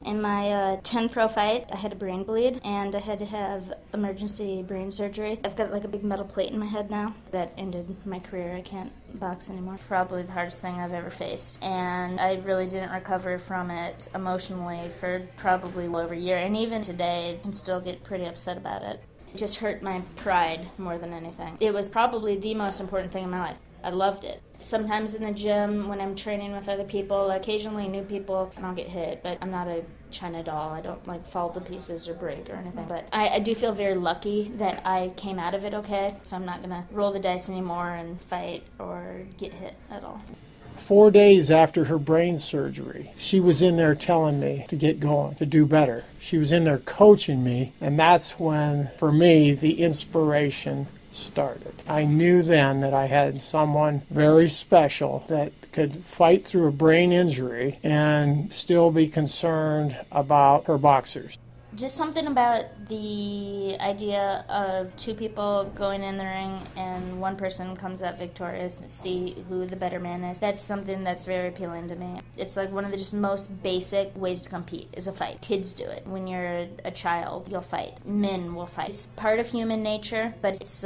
In my 10th pro fight, I had a brain bleed, and I had to have emergency brain surgery. I've got like a big metal plate in my head now. That ended my career. I can't box anymore. Probably the hardest thing I've ever faced. And I really didn't recover from it emotionally for probably over a year. And even today, I can still get pretty upset about it. It just hurt my pride more than anything. It was probably the most important thing in my life. I loved it. Sometimes in the gym, when I'm training with other people, occasionally new people, and I'll get hit, but I'm not a China doll. I don't fall to pieces or break or anything. But I do feel very lucky that I came out of it okay, so I'm not going to roll the dice anymore and fight or get hit at all. 4 days after her brain surgery, she was in there telling me to get going, to do better. She was in there coaching me, and that's when, for me, the inspiration started. I knew then that I had someone very special that could fight through a brain injury and still be concerned about her boxers. Just something about the idea of two people going in the ring and one person comes out victorious and see who the better man is. That's something that's very appealing to me. It's like one of the just most basic ways to compete is a fight. Kids do it. When you're a child, you'll fight. Men will fight. It's part of human nature, but it's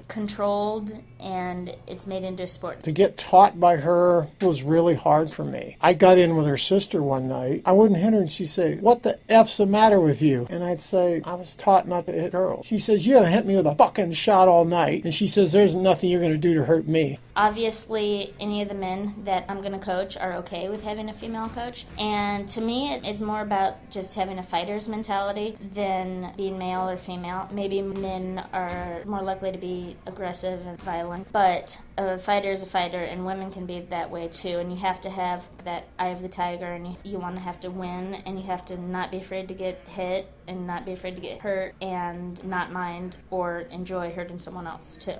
controlled and it's made into a sport. To get taught by her was really hard for me. I got in with her sister one night. I wouldn't hit her and she'd say, "What the F's the matter with you?" And I'd say, "I was taught not to hit girls." She says, "You haven't hit me with a fucking shot all night." And she says, "There's nothing you're going to do to hurt me." Obviously, any of the men that I'm going to coach are okay with having a female coach. And to me, it's more about just having a fighter's mentality than being male or female. Maybe men are more likely to be aggressive and violent, but a fighter is a fighter, and women can be that way too. And you have to have that eye of the tiger, and you want to have to win, and you have to not be afraid to get hit and not be afraid to get hurt and not mind or enjoy hurting someone else too.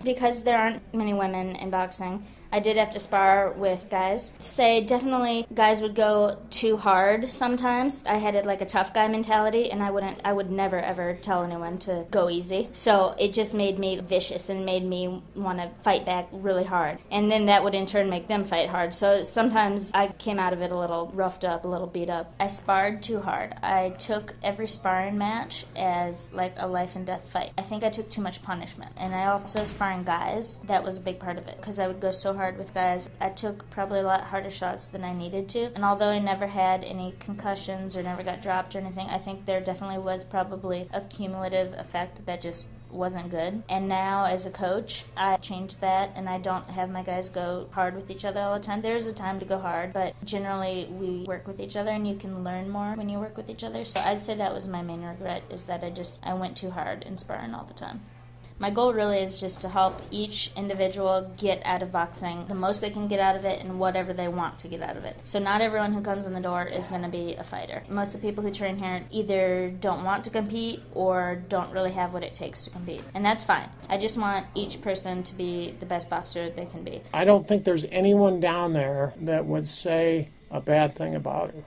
Because there aren't many women in boxing, I did have to spar with guys. Say, definitely guys would go too hard sometimes. I had a tough guy mentality, and I would never ever tell anyone to go easy. So it just made me vicious and made me want to fight back really hard. And then that would in turn make them fight hard. So sometimes I came out of it a little roughed up, a little beat up. I sparred too hard. I took every sparring match as like a life and death fight. I think I took too much punishment. And I also sparring guys, that was a big part of it, because I would go so hard with guys. I took probably a lot harder shots than I needed to, and although I never had any concussions or never got dropped or anything, I think there definitely was probably a cumulative effect that just wasn't good. And now as a coach, I changed that, and I don't have my guys go hard with each other all the time. There's a time to go hard, but generally we work with each other, and you can learn more when you work with each other. So I'd say that was my main regret, is that I went too hard in sparring all the time. My goal really is just to help each individual get out of boxing the most they can get out of it and whatever they want to get out of it. So not everyone who comes in the door is going to be a fighter. Most of the people who train here either don't want to compete or don't really have what it takes to compete. And that's fine. I just want each person to be the best boxer they can be. I don't think there's anyone down there that would say a bad thing about her.